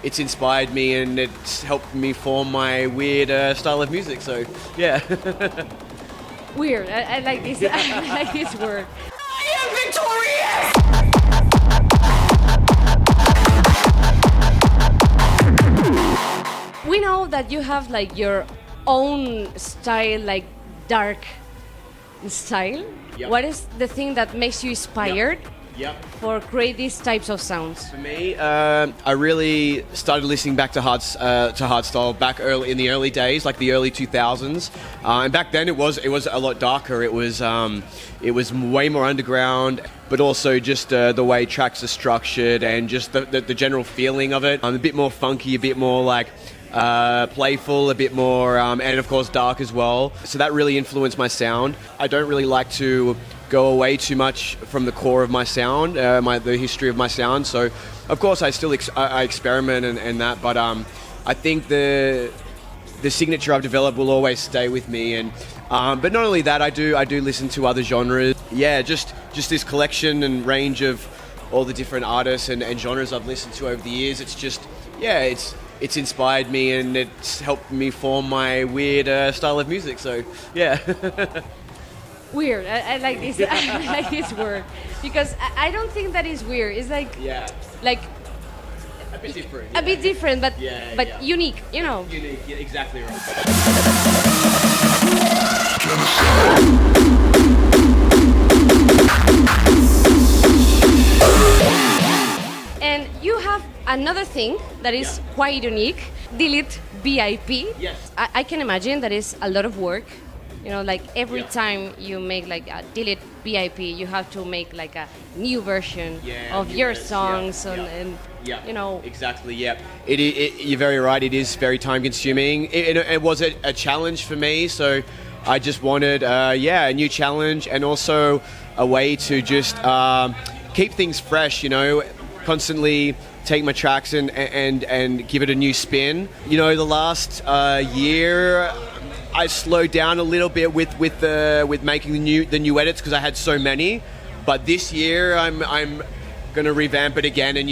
it's inspired me and it's helped me form my weird style of music. So yeah. Weird. I like this. I like this word. I am victorious! We know that you have like your own style, like dark style. Yep. What is the thing that makes you inspired Yep. for create these types of sounds? For me, I really started listening back to hardstyle back in the early days, like the early 2000s, and back then it was a lot darker. It was way more underground, but also just the way tracks are structured and just the general feeling of it. A bit more funky, a bit more like playful, a bit more, and of course dark as well. So that really influenced my sound. I don't really like to go away too much from the core of my sound, the history of my sound. So, of course, I still I experiment and that, but I think the signature I've developed will always stay with me. And but not only that, I do listen to other genres. Yeah, just this collection and range of all the different artists and genres I've listened to over the years. It's just it's inspired me and it's helped me form my weird style of music. So yeah. Weird. I like this. I like this word because I don't think that is weird. It's like like a bit different. A bit different, but unique. You know. Unique. Yeah, exactly right. And you have another thing that is quite unique. Delete BIP. Yes. I can imagine that is a lot of work. You know, like every time you make like a delete BIP, you have to make like a new version of your songs and you know. Exactly, yeah. You're very right, it is very time consuming. It was a challenge for me, so I just wanted, a new challenge and also a way to just keep things fresh, you know, constantly take my tracks and give it a new spin. You know, the last year, I slowed down a little bit with making the new edits because I had so many. But this year I'm gonna revamp it again and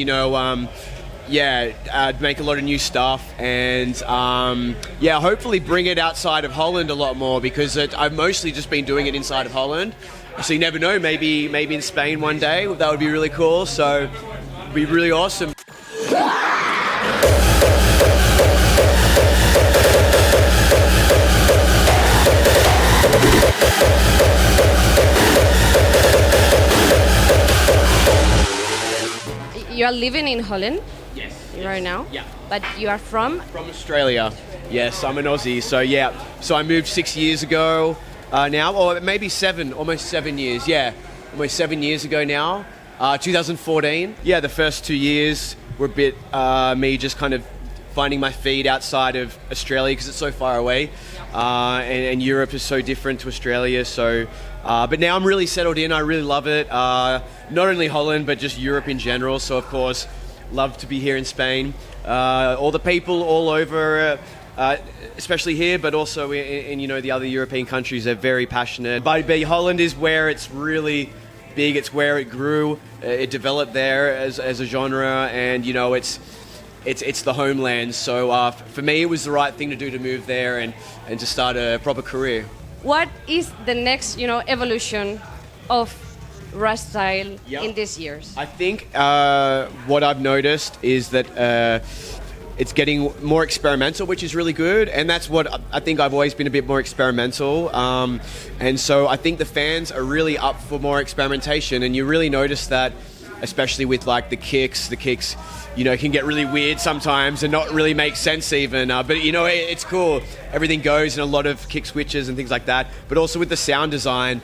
make a lot of new stuff and hopefully bring it outside of Holland a lot more because I've mostly just been doing it inside of Holland. So you never know, maybe in Spain one day that would be really cool. So it'd be really awesome. You are living in Holland? Yes. Right now? Yeah. But you are from? From Australia. Yes, I'm an Aussie. So yeah. So I moved 6 years ago now, or maybe almost 7 years. Yeah, almost 7 years ago now. 2014. Yeah, the first 2 years were a bit me just kind of finding my feet outside of Australia because it's so far away, and Europe is so different to Australia. So, but now I'm really settled in. I really love it. Not only Holland, but just Europe in general. So, of course, love to be here in Spain. All the people all over, especially here, but also in the other European countries, are very passionate. But Holland is where it's really big. It's where it grew. It developed there as a genre, and it's the homeland. So for me, it was the right thing to do to move there and to start a proper career. What is the next, evolution of Rust style in these years? I think what I've noticed is that it's getting more experimental, which is really good. And that's what I think I've always been a bit more experimental. And so I think the fans are really up for more experimentation. And you really notice that, especially with like the kicks, can get really weird sometimes and not really make sense even. But it's cool. Everything goes in a lot of kick switches and things like that. But also with the sound design,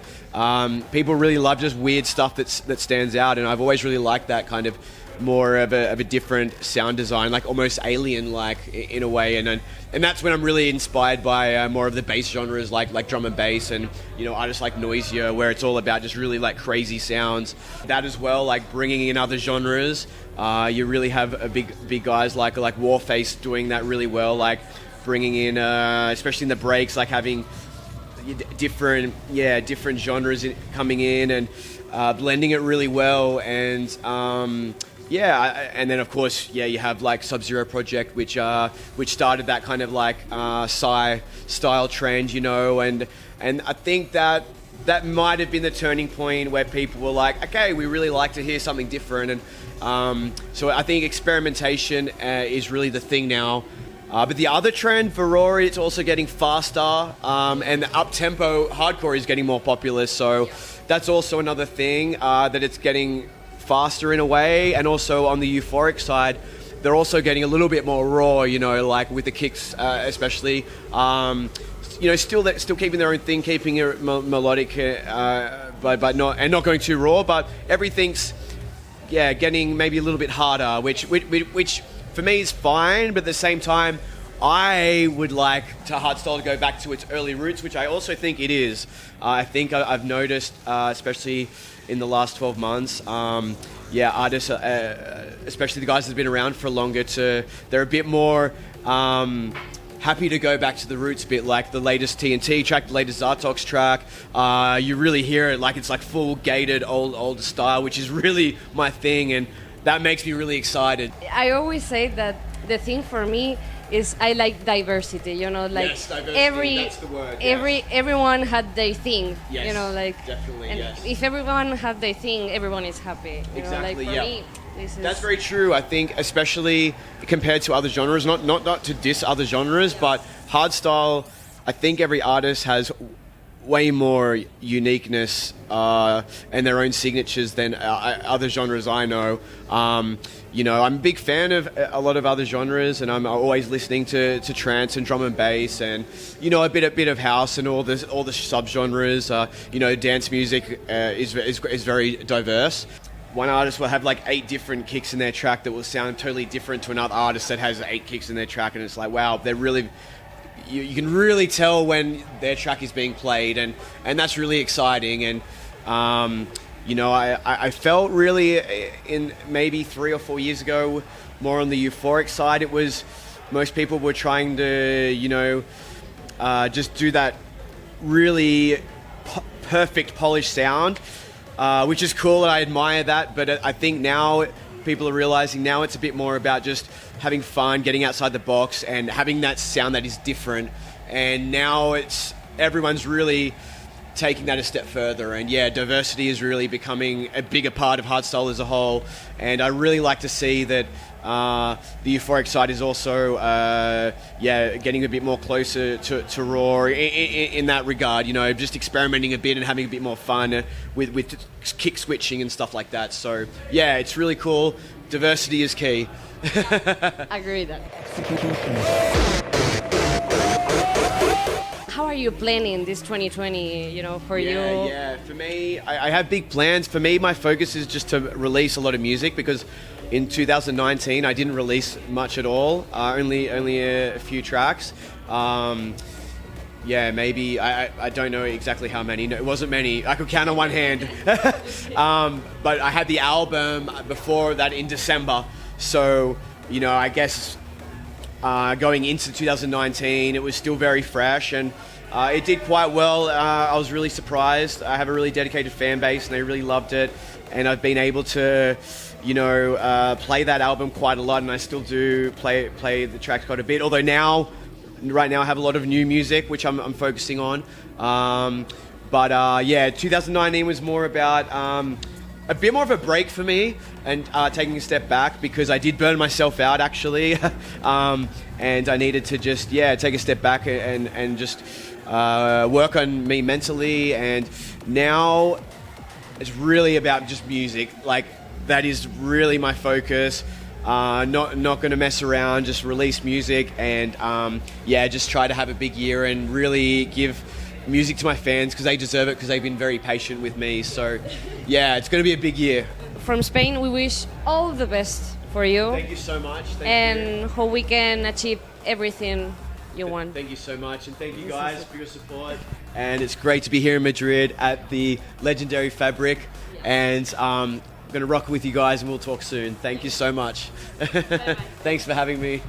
people really love just weird stuff that stands out. And I've always really liked that kind of more of a different sound design, like almost alien-like in a way. And that's when I'm really inspired by more of the bass genres, like drum and bass, and artists like Noisia, where it's all about just really like crazy sounds. That as well, like bringing in other genres. You really have a big guys like Warface doing that really well, like bringing in, especially in the breaks, like having different genres coming in, and blending it really well, and and then of course, you have like Sub-Zero Project, which started that kind of like sci style trend, and I think that might have been the turning point where people were like, okay, we really like to hear something different, and so I think experimentation is really the thing now. But the other trend for Rory, it's also getting faster, and up-tempo hardcore is getting more popular, so that's also another thing, that it's getting faster in a way, and also on the euphoric side, they're also getting a little bit more raw, like with the kicks, especially. Still keeping their own thing, keeping it melodic, but not going too raw. But everything's getting maybe a little bit harder, which for me is fine. But at the same time, I would like hardstyle to go back to its early roots, which I also think it is. I think I've noticed, especially in the last 12 months, artists, especially the guys that have been around for longer, they're a bit more happy to go back to the roots a bit, like the latest TNT track, the latest Zartox track. You really hear it like it's like full gated old style, which is really my thing, and that makes me really excited. I always say that the thing for me is I like diversity, yes, diversity, that's the word, everyone had their thing, yes, definitely, and yes. if everyone had their thing, everyone is happy. Exactly, for me, that's very true. I think, especially compared to other genres, not to diss other genres, but hardstyle, I think every artist has way more uniqueness and their own signatures than other genres I know. I'm a big fan of a lot of other genres, and I'm always listening to trance and drum and bass, and a bit of house and all the subgenres. Dance music is very diverse. One artist will have like 8 different kicks in their track that will sound totally different to another artist that has 8 kicks in their track, and it's like, wow, they're really, you can really tell when their track is being played, and that's really exciting. And I felt really in maybe 3 or 4 years ago, more on the euphoric side, it was most people were trying to just do that really perfect polished sound, which is cool, and I admire that. But I think now people are realizing now it's a bit more about just having fun, getting outside the box, and having that sound that is different. And now everyone's really taking that a step further, and diversity is really becoming a bigger part of hardstyle as a whole. And I really like to see that the euphoric side is also getting a bit more closer to raw in that regard, just experimenting a bit and having a bit more fun with kick switching and stuff like that. So it's really cool. Diversity is key. I agree with that. How are you planning this 2020, for you? Yeah, for me, I have big plans. For me, my focus is just to release a lot of music, because in 2019, I didn't release much at all, only a few tracks. Maybe, I don't know exactly how many. No, it wasn't many. I could count on one hand. But I had the album before that in December. So, I guess going into 2019, it was still very fresh, and it did quite well. I was really surprised. I have a really dedicated fan base, and they really loved it. And I've been able to, play that album quite a lot, and I still do play the tracks quite a bit. Although right now I have a lot of new music, which I'm focusing on. 2019 was more about a bit more of a break for me, and taking a step back, because I did burn myself out actually, and I needed to just take a step back and just work on me mentally. And now it's really about just music. Like, that is really my focus. Not going to mess around, just release music, and just try to have a big year and really give music to my fans, because they deserve it, because they've been very patient with me. So it's going to be a big year. From Spain, we wish all the best for you. Thank you so much. Thank you. Hope we can achieve everything you want. Thank you so much, and thank you guys for your support. And it's great to be here in Madrid at the legendary Fabrik, and I'm going to rock with you guys, and we'll talk soon. Thank you so much. Thanks for having me.